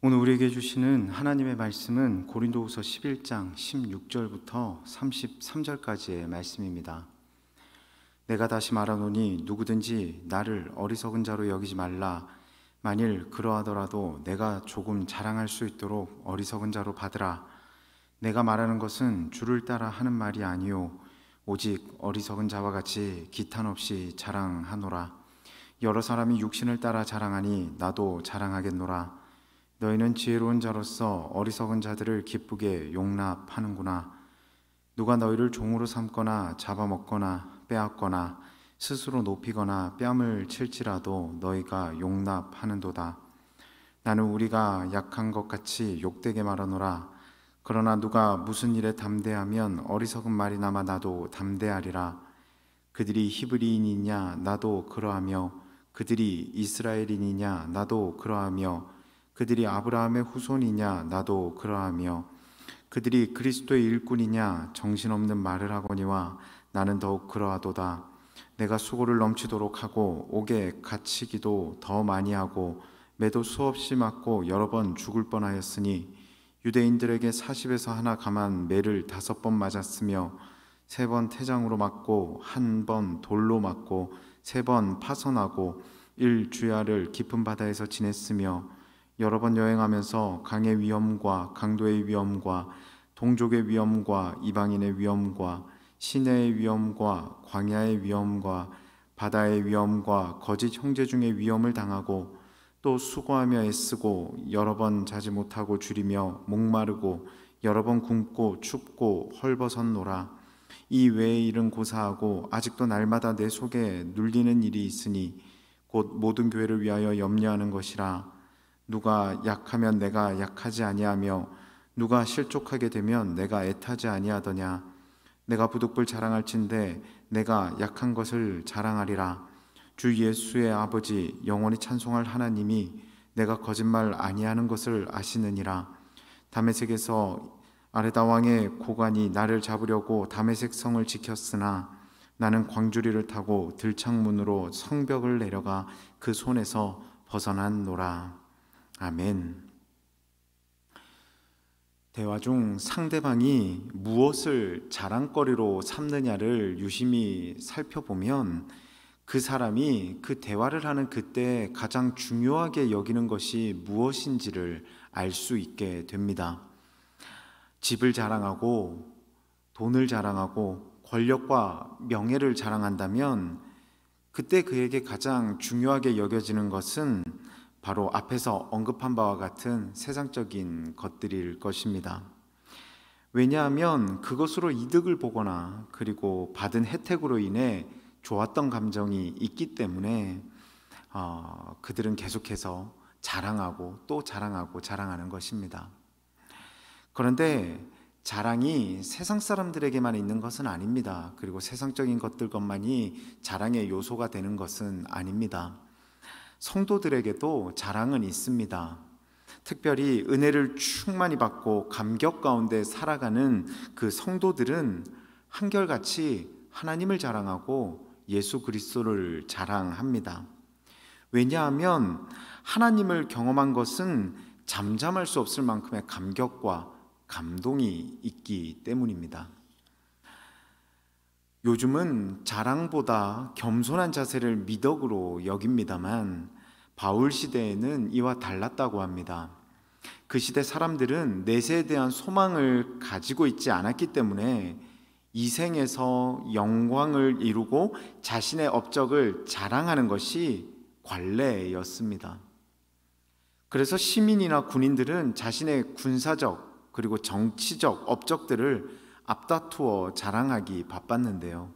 오늘 우리에게 주시는 하나님의 말씀은 고린도후서 11장 16절부터 33절까지의 말씀입니다. 내가 다시 말하노니 누구든지 나를 어리석은 자로 여기지 말라. 만일 그러하더라도 내가 조금 자랑할 수 있도록 어리석은 자로 받으라. 내가 말하는 것은 주를 따라 하는 말이 아니요 오직 어리석은 자와 같이 기탄 없이 자랑하노라. 여러 사람이 육신을 따라 자랑하니 나도 자랑하겠노라. 너희는 지혜로운 자로서 어리석은 자들을 기쁘게 용납하는구나. 누가 너희를 종으로 삼거나 잡아먹거나 빼앗거나 스스로 높이거나 뺨을 칠지라도 너희가 용납하는도다. 나는 우리가 약한 것 같이 욕되게 말하노라. 그러나 누가 무슨 일에 담대하면 어리석은 말이나마 나도 담대하리라. 그들이 히브리인이냐 나도 그러하며 그들이 이스라엘인이냐 나도 그러하며 그들이 아브라함의 후손이냐 나도 그러하며 그들이 그리스도의 일꾼이냐 정신없는 말을 하거니와 나는 더욱 그러하도다. 내가 수고를 넘치도록 하고 옥에 갇히기도 더 많이 하고 매도 수없이 맞고 여러 번 죽을 뻔하였으니 유대인들에게 40에서 하나 감한 매를 5번 맞았으며 3번 태장으로 맞고 1번 돌로 맞고 3번 파선하고 1주야를 깊은 바다에서 지냈으며 여러 번 여행하면서 강의 위험과 강도의 위험과 동족의 위험과 이방인의 위험과 시내의 위험과 광야의 위험과 바다의 위험과 거짓 형제 중의 위험을 당하고 또 수고하며 애쓰고 여러 번 자지 못하고 줄이며 목마르고 여러 번 굶고 춥고 헐벗었노라. 이 외의 일은 고사하고 아직도 날마다 내 속에 눌리는 일이 있으니 곧 모든 교회를 위하여 염려하는 것이라. 누가 약하면 내가 약하지 아니하며 누가 실족하게 되면 내가 애타지 아니하더냐. 내가 부득불 자랑할진대 내가 약한 것을 자랑하리라. 주 예수의 아버지 영원히 찬송할 하나님이 내가 거짓말 아니하는 것을 아시느니라. 다메섹에서 아레다 왕의 고관이 나를 잡으려고 다메섹 성을 지켰으나 나는 광주리를 타고 들창문으로 성벽을 내려가 그 손에서 벗어났노라. 아멘. 대화 중 상대방이 무엇을 자랑거리로 삼느냐를 유심히 살펴보면 그 사람이 그 대화를 하는 그때 가장 중요하게 여기는 것이 무엇인지를 알 수 있게 됩니다. 집을 자랑하고 돈을 자랑하고 권력과 명예를 자랑한다면 그때 그에게 가장 중요하게 여겨지는 것은 바로 앞에서 언급한 바와 같은 세상적인 것들일 것입니다. 왜냐하면 그것으로 이득을 보거나 그리고 받은 혜택으로 인해 좋았던 감정이 있기 때문에 그들은 계속해서 자랑하고 또 자랑하고 자랑하는 것입니다. 그런데 자랑이 세상 사람들에게만 있는 것은 아닙니다. 그리고 세상적인 것들것만이 자랑의 요소가 되는 것은 아닙니다. 성도들에게도 자랑은 있습니다. 특별히 은혜를 충만히 받고 감격 가운데 살아가는 그 성도들은 한결같이 하나님을 자랑하고 예수 그리스도를 자랑합니다. 왜냐하면 하나님을 경험한 것은 잠잠할 수 없을 만큼의 감격과 감동이 있기 때문입니다. 요즘은 자랑보다 겸손한 자세를 미덕으로 여깁니다만 바울 시대에는 이와 달랐다고 합니다. 그 시대 사람들은 내세에 대한 소망을 가지고 있지 않았기 때문에 이 생에서 영광을 이루고 자신의 업적을 자랑하는 것이 관례였습니다. 그래서 시민이나 군인들은 자신의 군사적 그리고 정치적 업적들을 앞다투어 자랑하기 바빴는데요.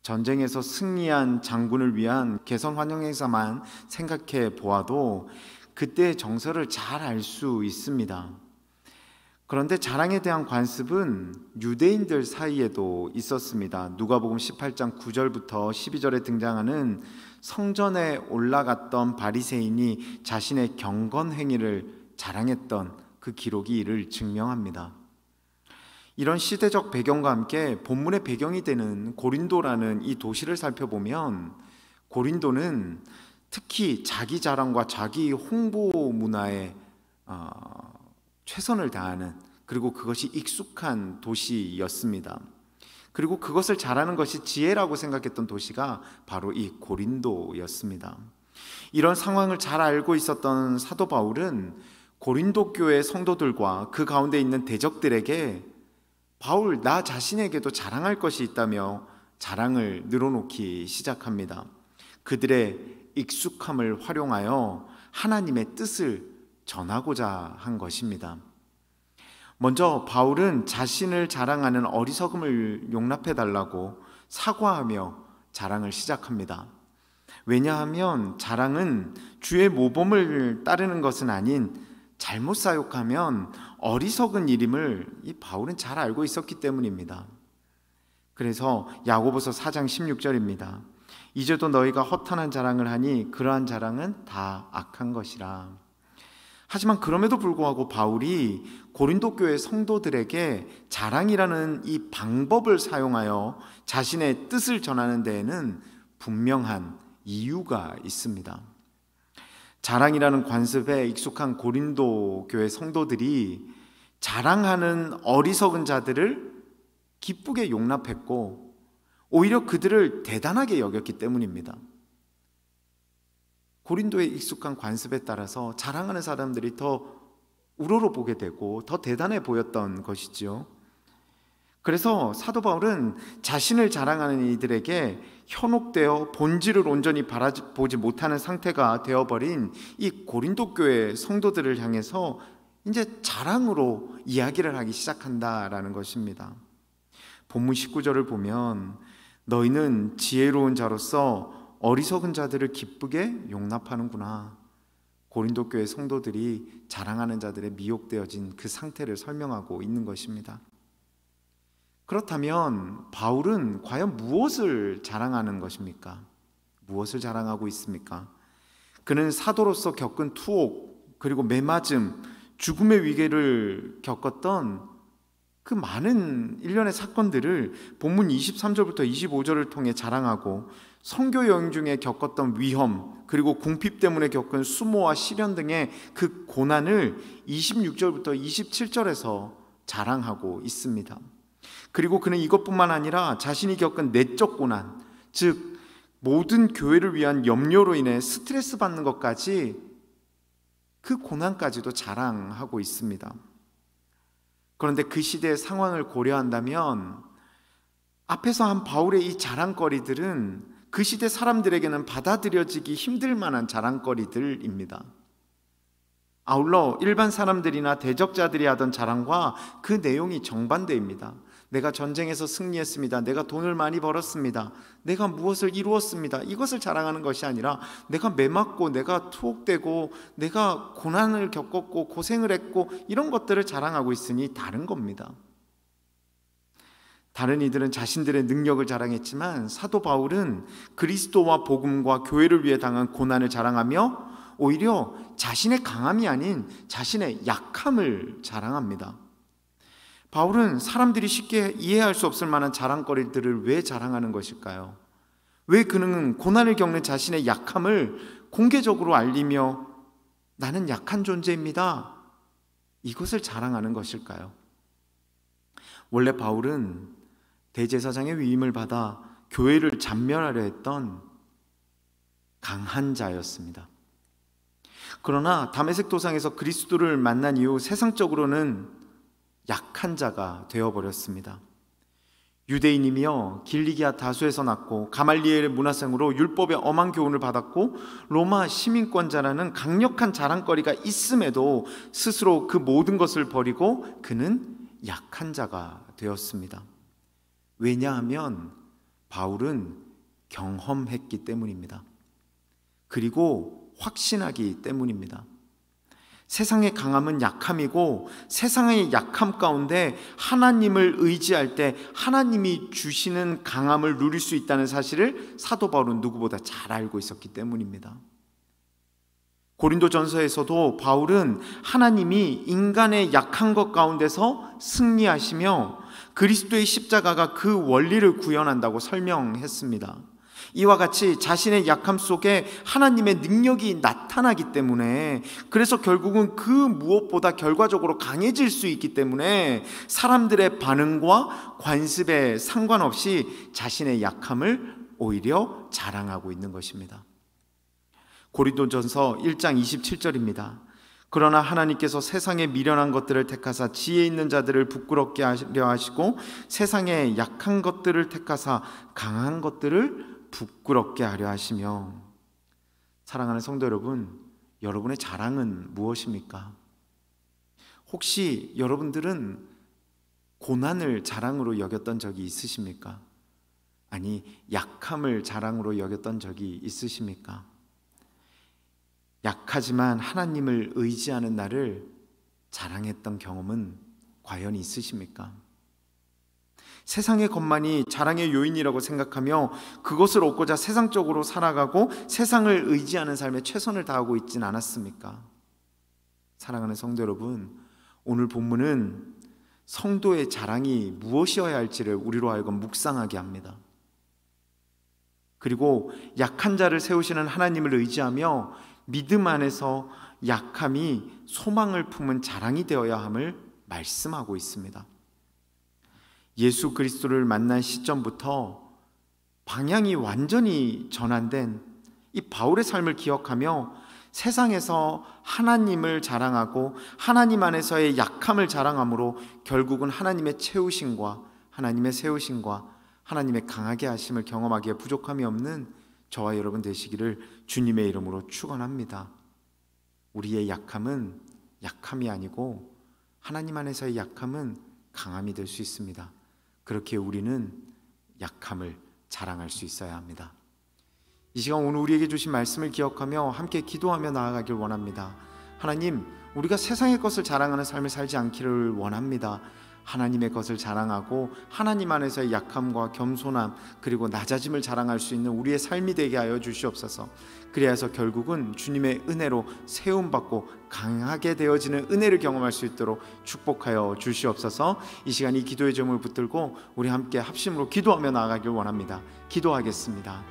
전쟁에서 승리한 장군을 위한 개선 환영 행사만 생각해 보아도 그때의 정서를 잘 알 수 있습니다. 그런데 자랑에 대한 관습은 유대인들 사이에도 있었습니다. 누가복음 18장 9절부터 12절에 등장하는 성전에 올라갔던 바리새인이 자신의 경건 행위를 자랑했던 그 기록이 이를 증명합니다. 이런 시대적 배경과 함께 본문의 배경이 되는 고린도라는 이 도시를 살펴보면 고린도는 특히 자기 자랑과 자기 홍보 문화에 최선을 다하는, 그리고 그것이 익숙한 도시였습니다. 그리고 그것을 잘하는 것이 지혜라고 생각했던 도시가 바로 이 고린도였습니다. 이런 상황을 잘 알고 있었던 사도 바울은 고린도 교회 성도들과 그 가운데 있는 대적들에게 바울 나 자신에게도 자랑할 것이 있다며 자랑을 늘어놓기 시작합니다. 그들의 익숙함을 활용하여 하나님의 뜻을 전하고자 한 것입니다. 먼저 바울은 자신을 자랑하는 어리석음을 용납해달라고 사과하며 자랑을 시작합니다. 왜냐하면 자랑은 주의 모범을 따르는 것은 아닌 잘못 사용하면 어리석은 일임을 이 바울은 잘 알고 있었기 때문입니다. 그래서 야고보서 4장 16절입니다. 이제도 너희가 허탄한 자랑을 하니 그러한 자랑은 다 악한 것이라. 하지만 그럼에도 불구하고 바울이 고린도 교회 성도들에게 자랑이라는 이 방법을 사용하여 자신의 뜻을 전하는 데에는 분명한 이유가 있습니다. 자랑이라는 관습에 익숙한 고린도 교회 성도들이 자랑하는 어리석은 자들을 기쁘게 용납했고 오히려 그들을 대단하게 여겼기 때문입니다. 고린도의 익숙한 관습에 따라서 자랑하는 사람들이 더 우러러보게 되고 더 대단해 보였던 것이지요. 그래서 사도 바울은 자신을 자랑하는 이들에게 현혹되어 본질을 온전히 바라보지 못하는 상태가 되어버린 이 고린도 교회 성도들을 향해서 이제 자랑으로 이야기를 하기 시작한다라는 것입니다. 본문 19절을 보면 너희는 지혜로운 자로서 어리석은 자들을 기쁘게 용납하는구나. 고린도 교회 성도들이 자랑하는 자들에 미혹되어진 그 상태를 설명하고 있는 것입니다. 그렇다면 바울은 과연 무엇을 자랑하는 것입니까? 무엇을 자랑하고 있습니까? 그는 사도로서 겪은 투옥, 그리고 매맞음, 죽음의 위기를 겪었던 그 많은 일련의 사건들을 본문 23절부터 25절을 통해 자랑하고 선교 여행 중에 겪었던 위험, 그리고 궁핍 때문에 겪은 수모와 시련 등의 그 고난을 26절부터 27절에서 자랑하고 있습니다. 그리고 그는 이것뿐만 아니라 자신이 겪은 내적 고난, 즉 모든 교회를 위한 염려로 인해 스트레스 받는 것까지, 그 고난까지도 자랑하고 있습니다. 그런데 그 시대의 상황을 고려한다면 앞에서 한 바울의 이 자랑거리들은 그 시대 사람들에게는 받아들여지기 힘들 만한 자랑거리들입니다. 아울러 일반 사람들이나 대적자들이 하던 자랑과 그 내용이 정반대입니다. 내가 전쟁에서 승리했습니다. 내가 돈을 많이 벌었습니다. 내가 무엇을 이루었습니다. 이것을 자랑하는 것이 아니라 내가 매맞고 내가 투옥되고 내가 고난을 겪었고 고생을 했고 이런 것들을 자랑하고 있으니 다른 겁니다. 다른 이들은 자신들의 능력을 자랑했지만 사도 바울은 그리스도와 복음과 교회를 위해 당한 고난을 자랑하며 오히려 자신의 강함이 아닌 자신의 약함을 자랑합니다. 바울은 사람들이 쉽게 이해할 수 없을 만한 자랑거리들을 왜 자랑하는 것일까요? 왜 그는 고난을 겪는 자신의 약함을 공개적으로 알리며 나는 약한 존재입니다, 이것을 자랑하는 것일까요? 원래 바울은 대제사장의 위임을 받아 교회를 잔멸하려 했던 강한 자였습니다. 그러나 다메섹 도상에서 그리스도를 만난 이후 세상적으로는 약한 자가 되어버렸습니다. 유대인이며 길리기아 다수에서 났고 가말리엘의 문화생으로 율법의 엄한 교훈을 받았고 로마 시민권자라는 강력한 자랑거리가 있음에도 스스로 그 모든 것을 버리고 그는 약한 자가 되었습니다. 왜냐하면 바울은 경험했기 때문입니다. 그리고 확신하기 때문입니다. 세상의 강함은 약함이고 세상의 약함 가운데 하나님을 의지할 때 하나님이 주시는 강함을 누릴 수 있다는 사실을 사도 바울은 누구보다 잘 알고 있었기 때문입니다. 고린도전서에서도 바울은 하나님이 인간의 약한 것 가운데서 승리하시며 그리스도의 십자가가 그 원리를 구현한다고 설명했습니다. 이와 같이 자신의 약함 속에 하나님의 능력이 나타나기 때문에, 그래서 결국은 그 무엇보다 결과적으로 강해질 수 있기 때문에 사람들의 반응과 관습에 상관없이 자신의 약함을 오히려 자랑하고 있는 것입니다. 고린도전서 1장 27절입니다. 그러나 하나님께서 세상의 미련한 것들을 택하사 지혜 있는 자들을 부끄럽게 하려 하시고 세상의 약한 것들을 택하사 강한 것들을 부끄럽게 하려 하시며. 사랑하는 성도 여러분, 여러분의 자랑은 무엇입니까? 혹시 여러분들은 고난을 자랑으로 여겼던 적이 있으십니까? 아니, 약함을 자랑으로 여겼던 적이 있으십니까? 약하지만 하나님을 의지하는 나를 자랑했던 경험은 과연 있으십니까? 세상의 것만이 자랑의 요인이라고 생각하며 그것을 얻고자 세상적으로 살아가고 세상을 의지하는 삶에 최선을 다하고 있진 않았습니까? 사랑하는 성도 여러분, 오늘 본문은 성도의 자랑이 무엇이어야 할지를 우리로 하여금 묵상하게 합니다. 그리고 약한 자를 세우시는 하나님을 의지하며 믿음 안에서 약함이 소망을 품은 자랑이 되어야 함을 말씀하고 있습니다. 예수 그리스도를 만난 시점부터 방향이 완전히 전환된 이 바울의 삶을 기억하며 세상에서 하나님을 자랑하고 하나님 안에서의 약함을 자랑함으로 결국은 하나님의 채우심과 하나님의 세우심과 하나님의 강하게 하심을 경험하기에 부족함이 없는 저와 여러분 되시기를 주님의 이름으로 축원합니다. 우리의 약함은 약함이 아니고 하나님 안에서의 약함은 강함이 될 수 있습니다. 그렇게 우리는 약함을 자랑할 수 있어야 합니다. 이 시간 오늘 우리에게 주신 말씀을 기억하며 함께 기도하며 나아가길 원합니다. 하나님, 우리가 세상의 것을 자랑하는 삶을 살지 않기를 원합니다. 하나님의 것을 자랑하고 하나님 안에서의 약함과 겸손함 그리고 낮아짐을 자랑할 수 있는 우리의 삶이 되게 하여 주시옵소서. 그리하여서 결국은 주님의 은혜로 세움받고 강하게 되어지는 은혜를 경험할 수 있도록 축복하여 주시옵소서. 이 시간 이 기도의 제목을 붙들고 우리 함께 합심으로 기도하며 나아가길 원합니다. 기도하겠습니다.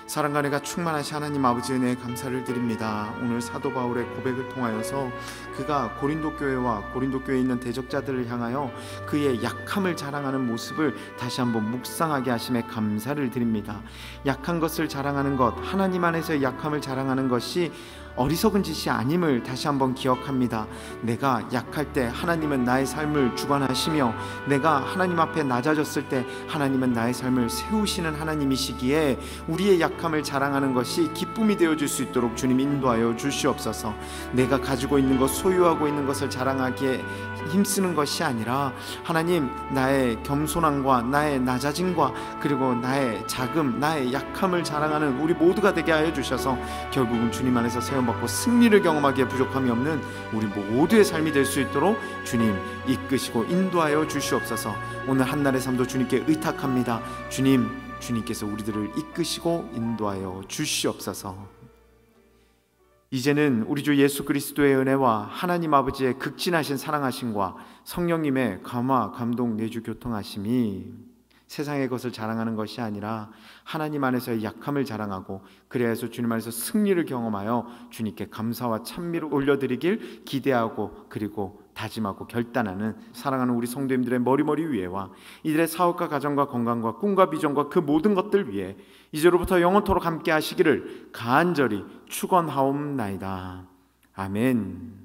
사랑과 은혜가 충만하신 하나님 아버지 은혜에 감사를 드립니다. 오늘 사도 바울의 고백을 통하여서 그가 고린도 교회와 고린도 교회에 있는 대적자들을 향하여 그의 약함을 자랑하는 모습을 다시 한번 묵상하게 하심에 감사를 드립니다. 약한 것을 자랑하는 것, 하나님 안에서의 약함을 자랑하는 것이 어리석은 짓이 아님을 다시 한번 기억합니다. 내가 약할 때 하나님은 나의 삶을 주관하시며 내가 하나님 앞에 낮아졌을 때 하나님은 나의 삶을 세우시는 하나님이시기에 우리의 약함을 자랑하는 것이 기쁨이 되어줄 수 있도록 주님 인도하여 주시옵소서. 내가 가지고 있는 것, 소유하고 있는 것을 자랑하기에 힘쓰는 것이 아니라 하나님, 나의 겸손함과 나의 낮아짐과 그리고 나의 자금, 나의 약함을 자랑하는 우리 모두가 되게 하여 주셔서 결국은 주님 안에서 세움받고 승리를 경험하기에 부족함이 없는 우리 모두의 삶이 될 수 있도록 주님 이끄시고 인도하여 주시옵소서. 오늘 한날의 삶도 주님께 의탁합니다. 주님께서 우리들을 이끄시고 인도하여 주시옵소서. 이제는 우리 주 예수 그리스도의 은혜와 하나님 아버지의 극진하신 사랑하심과 성령님의 감화, 감동, 내주, 교통하심이 세상의 것을 자랑하는 것이 아니라 하나님 안에서의 약함을 자랑하고 그래서 주님 안에서 승리를 경험하여 주님께 감사와 찬미를 올려드리길 기대하고 그리고 다짐하고 결단하는 사랑하는 우리 성도님들의 머리머리 위에와 이들의 사업과 가정과 건강과 꿈과 비전과 그 모든 것들 위에 이제로부터 영원토록 함께 하시기를 간절히 축원하옵나이다. 아멘.